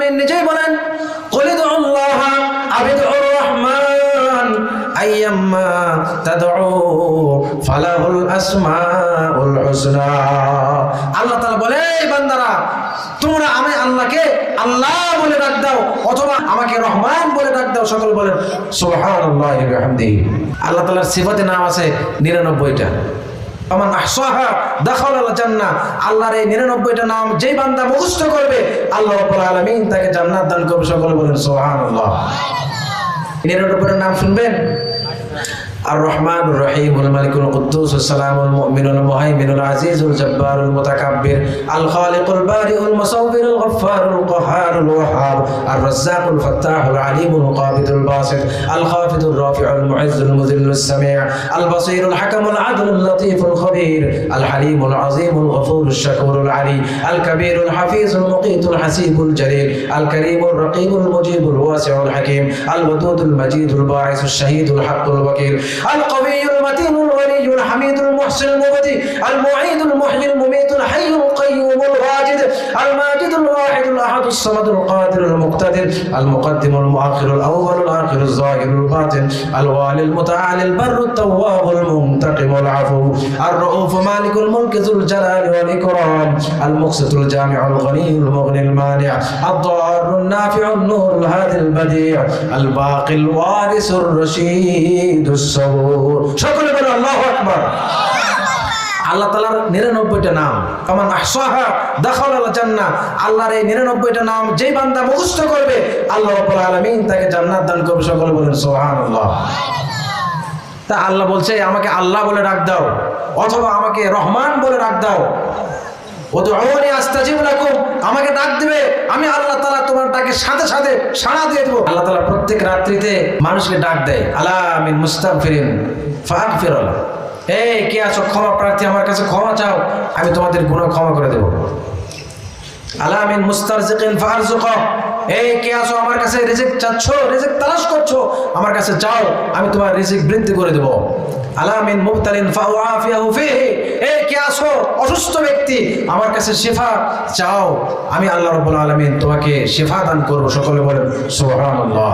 আলামিন নিজেই বলেন, কুল উদউল্লাহ আবিদুর রহমান আইয়াম্মা তাদউ ফালাহুল আসমাউল হুসনা। আল্লাহ তাআলা বলে, এই বান্দারা তোমরা আমি আল্লাহকে আল্লাহ বলে ডাক দাও অথবা আমাকে রহমান বলে ডাক দাও। সকল বলেন সুবহানাল্লাহি ওয়া বিহামদিহি। আল্লাহ তাআলার সিফাতে নাম আছে 99টা। আমান আহসাহা দাখালাল জান্নাহ। আল্লাহর এই 99টা নাম যেই বান্দা মুখস্থ করবে আল্লাহ রাব্বুল আলামিন তাকে জান্নাত দান করবে। সকল বলেন সুবহানাল্লাহ। 99টার নাম শুনবেন। الرحمن الرحيم الملك القدوس السلام المؤمن المهيمن العزيز الجبار المتكبر الخالق البارئ المصور الغفار القهار الوهاب الرزاق الفتاح العليم القابض الباسط الخافض الرافع المعز المذل السميع البصير الحكم العدل اللطيف الخبير الحليم العظيم الغفور الشكور العلي الكبير الحفيظ المقيت الحسيب الجليل الكريم الرقيب المجيب الواسع الحكيم الودود المجيد الباعث الشهيد الحق الوكيل القوي المتين الغني الحميد المحسن المبدي المعيد المحيي المميت الحي القيوم الواجد الماجد الواحد الاحد الصمد القادر المقتدر المقدم المؤخر الاول الاخر الظاهر الباطن الوالي المتعالي البر التواب المنتقم العفو الرؤوف مالك الملك ذو الجلال والاكرام المقسط الجامع الغني المغني المانع الضار النافع النور الهادي البديع الباقي الوارث الرشيد الصبور। সকলে বলেন আল্লাহু আকবার। আল্লাহ তাআলার 99টা নাম। আমান আহসাহা দাখালাল জান্নাহ। আল্লাহর এই 99টা নাম যেই বান্দা মুখস্থ করবে আল্লাহ রাব্বুল আলামিন তাকে জান্নাত দান করবে। সকলে বলেন সুবহানাল্লাহ। তা আল্লাহ বলছে আমাকে আল্লাহ বলে ডাক দাও অথবা আমাকে রহমান বলে ডাক দাও। উদউনি আস্তাজিব লাকুম। আমাকে ডাক দিবে আমি আল্লাহ তাআলা তোমার ডাকে সাথে সাথে সাড়া দিয়ে দেব। আল্লাহ তাআলা প্রত্যেক রাত্রিতে মানুষকে ডাক দেয়, আলা মিন মুস্তাগফিরিন ফাগফিরুল্লাহ। এই কে আছো ক্ষমা প্রার্থী, আমার কাছে ক্ষমা চাও আমি তোমাদের গুনাহ ক্ষমা করে দেব। আলা মিন মুস্তারজিকিন ফারজুকা। এই কে আছো আমার কাছে রিজিক চাচ্ছ, রিজিক তালাশ করছো, আমার কাছে চাও আমি তোমার রিজিক বৃদ্ধি করে দেব। আলা মিন মুবতালিন ফাউআফিয়াহু ফিহি। এই কে আছো অসুস্থ ব্যক্তি, আমার কাছে শিফা চাও, আমি আল্লাহ রাব্বুল আলামিন তোমাকে শিফা দান করব। সকলে বলেন সুবহানাল্লাহ।